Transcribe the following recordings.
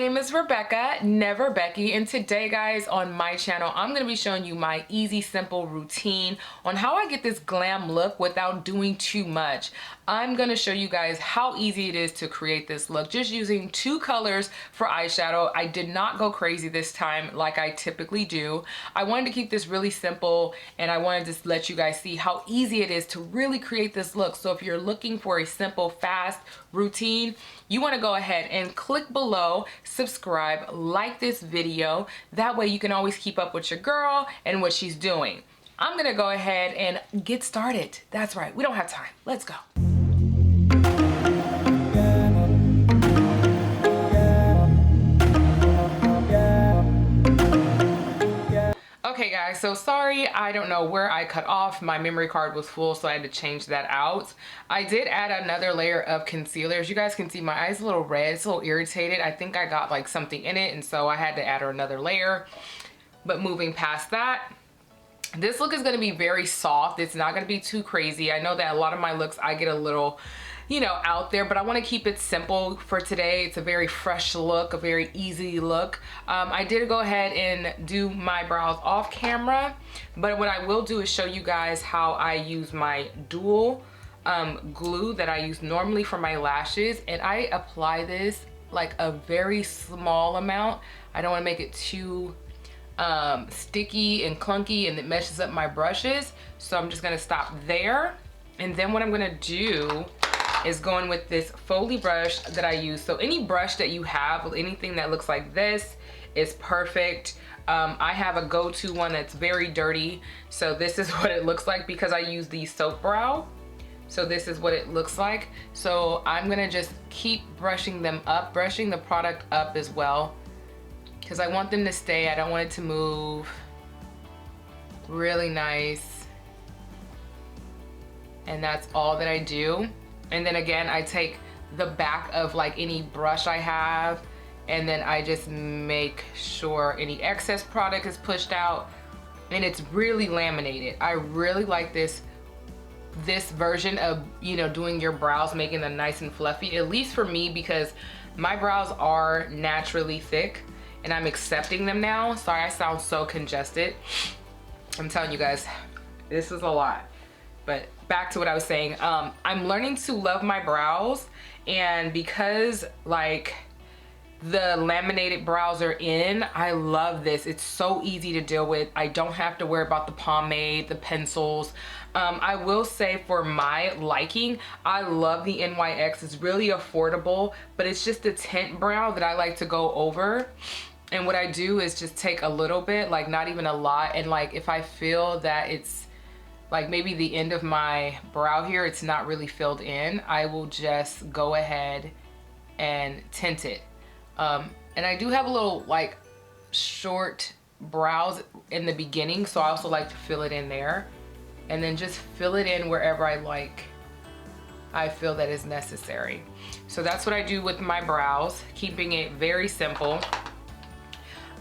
name is Rebecca, Neverbecky, and today guys on my channel I'm going to be showing you my easy simple routine on how I get this glam look without doing too much. I'm going to show you guys how easy it is to create this look just using two colors for eyeshadow. I did not go crazy this time like I typically do. I wanted to keep this really simple and I wanted to let you guys see how easy it is to really create this look. So if you're looking for a simple, fast routine, you want to go ahead and click below, subscribe, like this video. That way you can always keep up with your girl and what she's doing. I'm gonna go ahead and get started. That's right, we don't have time. Let's go. Okay guys, so sorry, I don't know where I cut off. My memory card was full, so I had to change that out. I did add another layer of concealer. As you guys can see, my eye's a little red, it's a little irritated. I think I got like something in it, and so I had to add another layer. But moving past that, this look is going to be very soft. It's not going to be too crazy. I know that a lot of my looks I get a little, you know, out there, but I want to keep it simple for today. It's a very fresh look, a very easy look. I did go ahead and do my brows off camera, but what I will do is show you guys how I use my dual glue that I use normally for my lashes, and I apply this like a very small amount. I don't want to make it too sticky and clunky and it meshes up my brushes, so I'm just gonna stop there. And then what I'm gonna do is go in with this Foley brush that I use. So any brush that you have, anything that looks like this is perfect. I have a go-to one that's very dirty, so this is what it looks like because I use the soap brow. So this is what it looks like. So I'm gonna just keep brushing them up, brushing the product up as well, because I want them to stay. I don't want it to move. Really nice. And that's all that I do. And then again, I take the back of like any brush I have, and then I just make sure any excess product is pushed out, and it's really laminated. I really like this version of, you know, doing your brows, making them nice and fluffy, at least for me, because my brows are naturally thick and I'm accepting them now. Sorry, I sound so congested. I'm telling you guys, this is a lot. But back to what I was saying, I'm learning to love my brows, and because like the laminated brows are in, I love this. It's so easy to deal with. I don't have to worry about the pomade, the pencils. I will say for my liking, I love the NYX. It's really affordable, but it's just a tint brow that I like to go over. And what I do is just take a little bit, like not even a lot, and like if I feel that it's like maybe the end of my brow here, it's not really filled in, I will just go ahead and tint it. And I do have a little like short brows in the beginning, so I also like to fill it in there, and then just fill it in wherever I feel that is necessary. So that's what I do with my brows, keeping it very simple.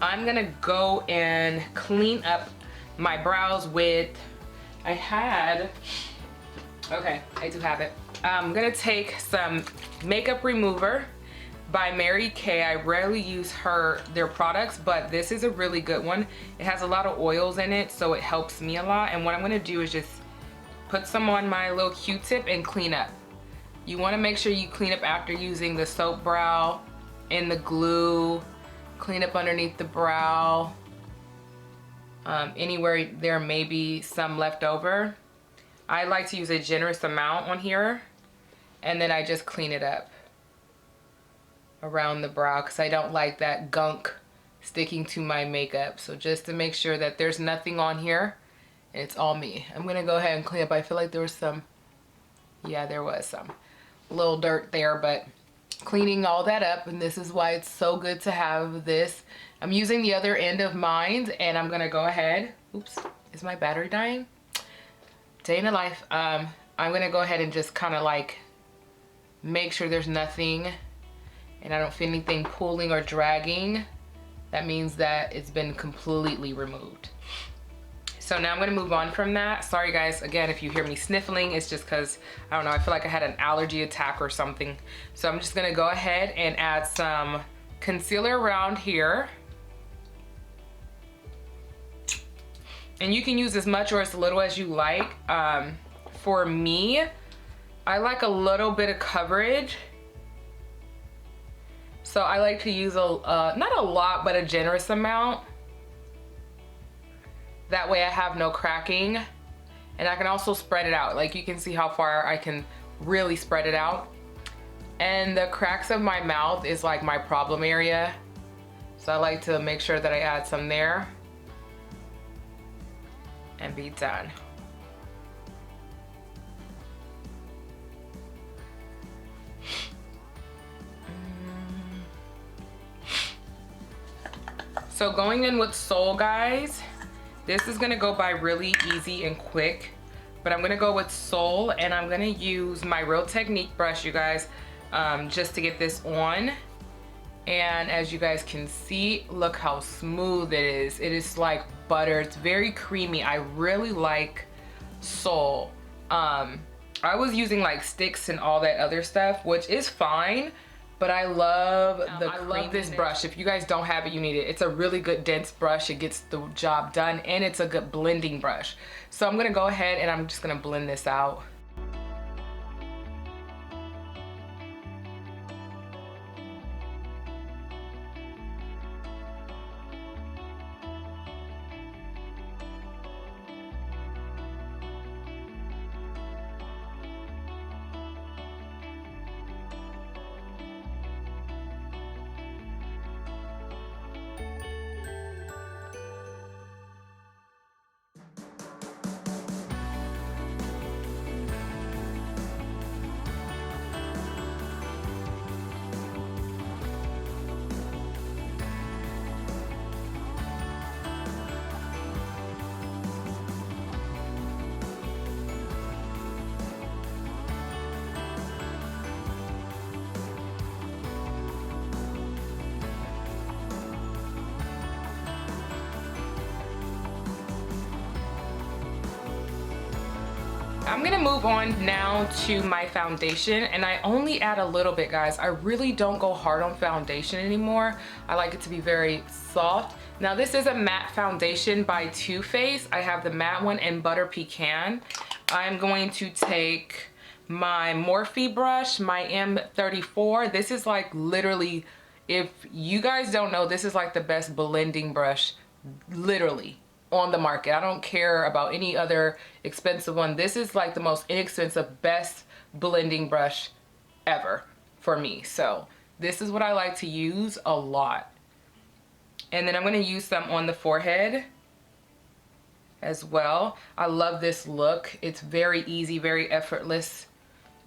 I'm gonna go and clean up my brows with, I do have it. I'm gonna take some makeup remover by Mary Kay. I rarely use their products, but this is a really good one. It has a lot of oils in it, so it helps me a lot. And what I'm gonna do is just put some on my little Q-tip and clean up. You wanna make sure you clean up after using the soap brow and the glue. Clean up underneath the brow. Anywhere there may be some left over. I like to use a generous amount on here, and then I just clean it up around the brow because I don't like that gunk sticking to my makeup. So just to make sure that there's nothing on here, it's all me. I'm gonna go ahead and clean up. I feel like there was some, yeah, there was some little dirt there, but cleaning all that up, and this is why it's so good to have this. I'm using the other end of mine, and I'm gonna go ahead, oops, is my battery dying? Day in the life. I'm gonna go ahead and just kind of like make sure there's nothing and I don't feel anything pulling or dragging. That means that it's been completely removed. So now I'm gonna move on from that. Sorry guys, again, if you hear me sniffling, it's just cause, I don't know, I feel like I had an allergy attack or something. So I'm just gonna go ahead and add some concealer around here. And you can use as much or as little as you like. For me, I like a little bit of coverage. So I like to use not a lot, but a generous amount. That way I have no cracking. And I can also spread it out. Like you can see how far I can really spread it out. And the cracks of my mouth is like my problem area. So I like to make sure that I add some there. And be done. So going in with Soul, guys, this is gonna go by really easy and quick, but I'm gonna go with Soul, and I'm gonna use my Real Technique brush, you guys, just to get this on. And as you guys can see, look how smooth it is. It is like butter. It's very creamy. I really like Soul. I was using like sticks and all that other stuff, which is fine, but I love I love this brush. If you guys don't have it, you need it. It's a really good dense brush. It gets the job done, and it's a good blending brush. So I'm gonna go ahead and I'm just gonna blend this out. I'm gonna move on now to my foundation, and I only add a little bit, guys. I really don't go hard on foundation anymore. I like it to be very soft. Now this is a matte foundation by Too Faced. I have the matte one in Butter Pecan. I'm going to take my Morphe brush, my M34. This is like literally, if you guys don't know, this is like the best blending brush, literally, on the market. I don't care about any other expensive one. This is like the most inexpensive, best blending brush ever for me. So this is what I like to use a lot. And then I'm gonna use some on the forehead as well. I love this look. It's very easy, very effortless.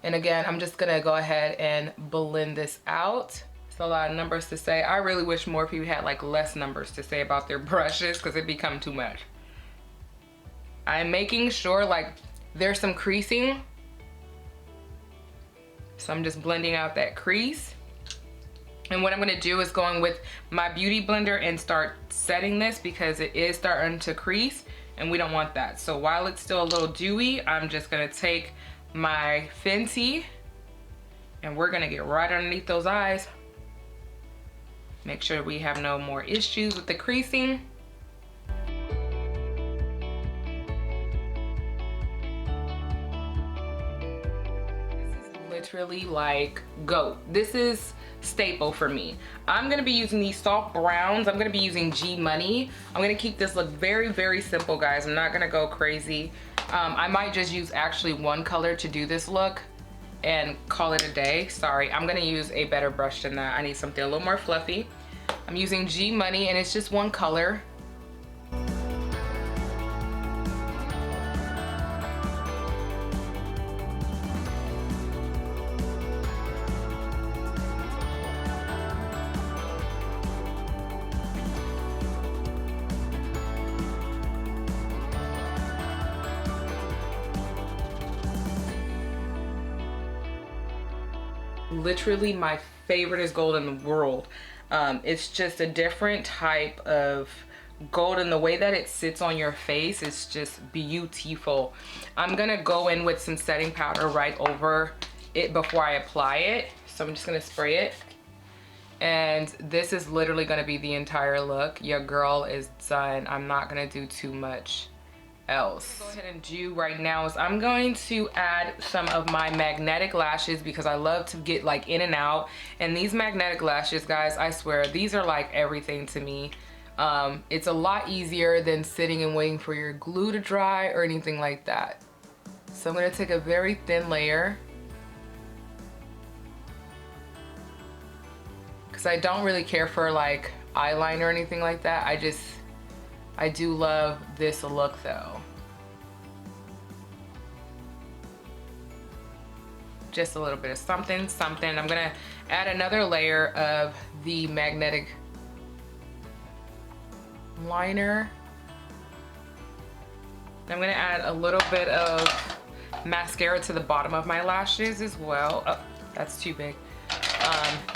And again, I'm just gonna go ahead and blend this out. It's a lot of numbers to say. I really wish more people had like less numbers to say about their brushes, because it become too much. I'm making sure like there's some creasing. So I'm just blending out that crease. And what I'm gonna do is go in with my beauty blender and start setting this, because it is starting to crease and we don't want that. So while it's still a little dewy, I'm just gonna take my Fenty and we're gonna get right underneath those eyes. Make sure we have no more issues with the creasing. This is literally like GOAT. This is staple for me. I'm gonna be using these soft browns. I'm gonna be using G Money. I'm gonna keep this look very, very simple, guys. I'm not gonna go crazy. I might just use actually one color to do this look and call it a day. Sorry, I'm gonna use a better brush than that. I need something a little more fluffy. I'm using G Money and it's just one color. Literally my favorite is gold in the world. It's just a different type of gold, and the way that it sits on your face is just beautiful. I'm gonna go in with some setting powder right over it before I apply it. So I'm just gonna spray it. And this is literally gonna be the entire look. Your girl is done. I'm not gonna do too much else. Go ahead and do right now is I'm going to add some of my magnetic lashes because I love to get like in and out. And these magnetic lashes, guys, I swear, these are like everything to me. It's a lot easier than sitting and waiting for your glue to dry or anything like that. So I'm gonna take a very thin layer, because I don't really care for like eyeliner or anything like that. I do love this look though. Just a little bit of something, something. I'm gonna add another layer of the magnetic liner. I'm gonna add a little bit of mascara to the bottom of my lashes as well. Oh, that's too big.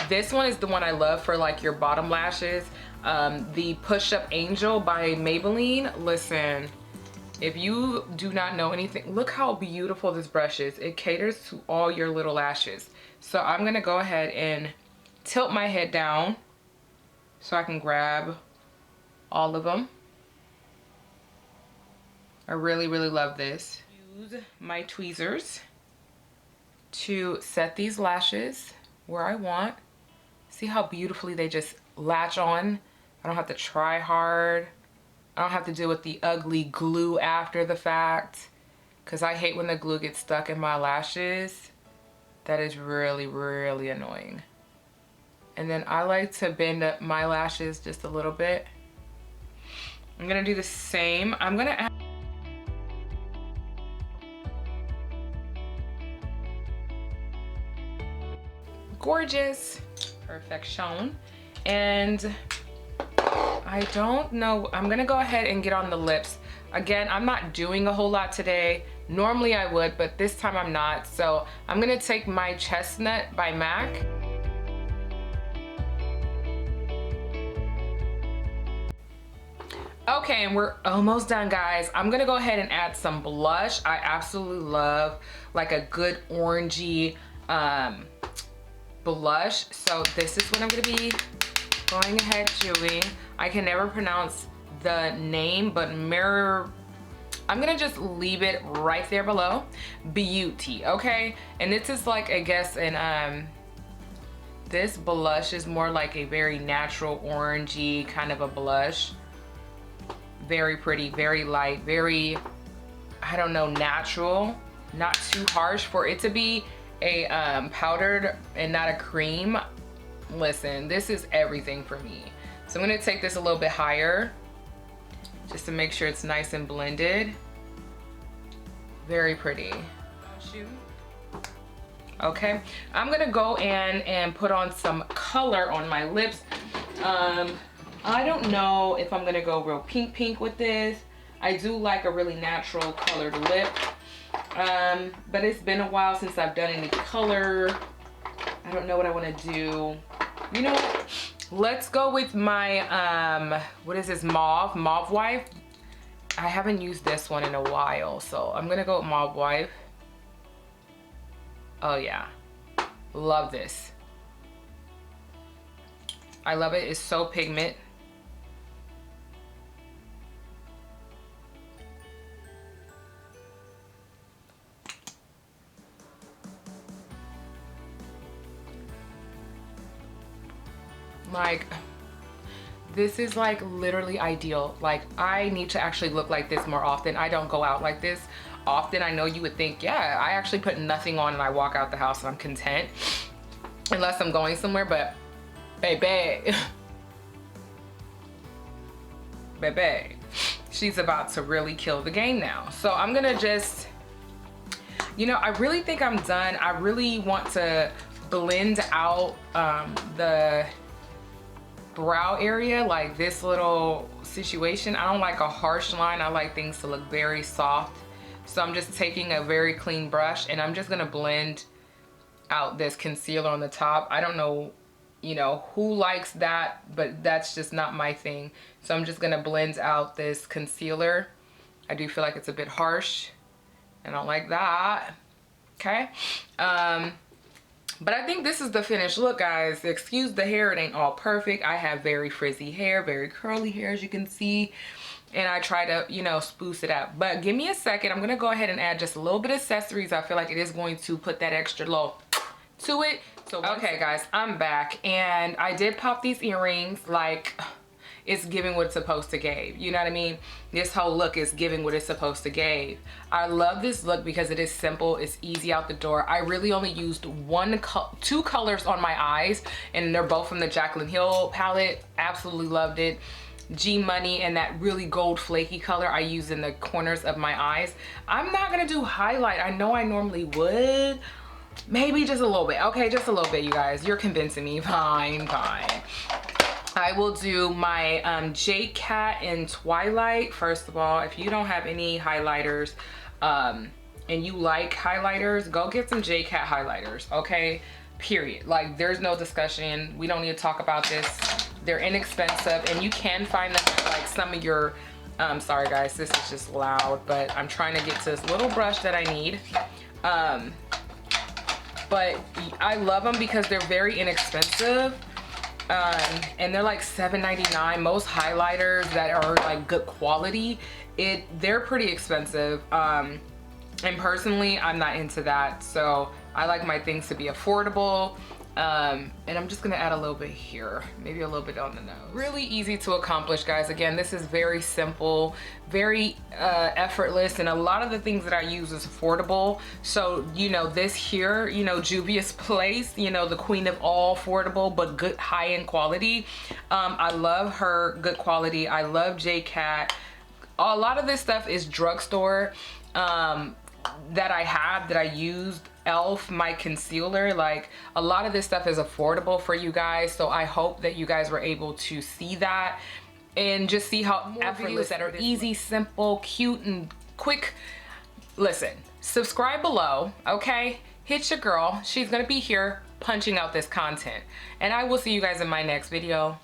This one is the one I love for like your bottom lashes. The Push Up Angel by Maybelline. Listen, if you do not know anything, look how beautiful this brush is. It caters to all your little lashes. So I'm gonna go ahead and tilt my head down so I can grab all of them. I really, really love this. Use my tweezers to set these lashes where I want. See how beautifully they just latch on? I don't have to try hard. I don't have to deal with the ugly glue after the fact, because I hate when the glue gets stuck in my lashes. That is really, really annoying. And then I like to bend up my lashes just a little bit. I'm gonna do the same. I'm gonna add gorgeous, perfection. And I don't know, I'm gonna go ahead and get on the lips. Again, I'm not doing a whole lot today. Normally I would, but this time I'm not. So I'm gonna take my Chestnut by MAC. Okay, and we're almost done, guys. I'm gonna go ahead and add some blush. I absolutely love like a good orangey blush. So this is what I'm gonna be going ahead doing. I can never pronounce the name, but I'm gonna just leave it right there below. Beauty, okay? And this is like, I guess, this blush is more like a very natural orangey kind of a blush. Very pretty, very light, very, I don't know, natural, not too harsh for it to be a powdered and not a cream. Listen, this is everything for me. So I'm gonna take this a little bit higher just to make sure it's nice and blended. Very pretty. Okay, I'm gonna go in and put on some color on my lips. I don't know if I'm gonna go real pink with this. I do like a really natural colored lip. But it's been a while since I've done any color. I don't know what I wanna do. You know what? Let's go with my, what is this, Mauve Wife. I haven't used this one in a while, so I'm gonna go with Mauve Wife. Oh yeah, love this. I love it, it's so pigment. Like, this is like literally ideal. Like, I need to actually look like this more often. I don't go out like this often. I know you would think, yeah, I actually put nothing on and I walk out the house and I'm content. Unless I'm going somewhere, but baby, baby, she's about to really kill the game now. So I'm gonna just, you know, I really think I'm done. I really want to blend out the brow area, like this little situation. I don't like a harsh line. I like things to look very soft. So I'm just taking a very clean brush and I'm just gonna blend out this concealer on the top. I don't know, you know, who likes that, but that's just not my thing. So I'm just gonna blend out this concealer. I do feel like it's a bit harsh. I don't like that. Okay. But I think this is the finished look, guys. Excuse the hair, it ain't all perfect. I have very frizzy hair, very curly hair, as you can see. And I try to, you know, spruce it up. But give me a second. I'm going to go ahead and add just a little bit of accessories. I feel like it is going to put that extra little to it. So, okay, guys, I'm back. And I did pop these earrings like it's giving what it's supposed to give. You know what I mean? This whole look is giving what it's supposed to give. I love this look because it is simple. It's easy out the door. I really only used two colors on my eyes, and they're both from the Jaclyn Hill palette. Absolutely loved it. G Money and that really gold flaky color I use in the corners of my eyes. I'm not gonna do highlight. I know I normally would. Maybe just a little bit. Okay, just a little bit, you guys. You're convincing me. Fine, fine. I will do my J Cat in Twilight. First of all, if you don't have any highlighters and you like highlighters, go get some J Cat highlighters, okay? Period. Like, there's no discussion. We don't need to talk about this. They're inexpensive, and you can find them at, like, some of your, sorry guys, this is just loud, but I'm trying to get to this little brush that I need. But I love them because they're very inexpensive. And they're like $7.99. Most highlighters that are like good quality, they're pretty expensive. And personally, I'm not into that. So I like my things to be affordable. And I'm just gonna add a little bit here, maybe a little bit on the nose. Really easy to accomplish, guys. Again, this is very simple, very effortless, and a lot of the things that I use is affordable. So, you know, this here, you know, Juvias Place, you know, the queen of all affordable but good high-end quality. I love her good quality. I love J Cat. A lot of this stuff is drugstore that I used. Elf, my concealer, like a lot of this stuff is affordable for you guys. So I hope that you guys were able to see that and just see how effortless that are easy, simple, cute, and quick. Listen, subscribe below, okay? Hit your girl. She's gonna be here punching out this content. And I will see you guys in my next video.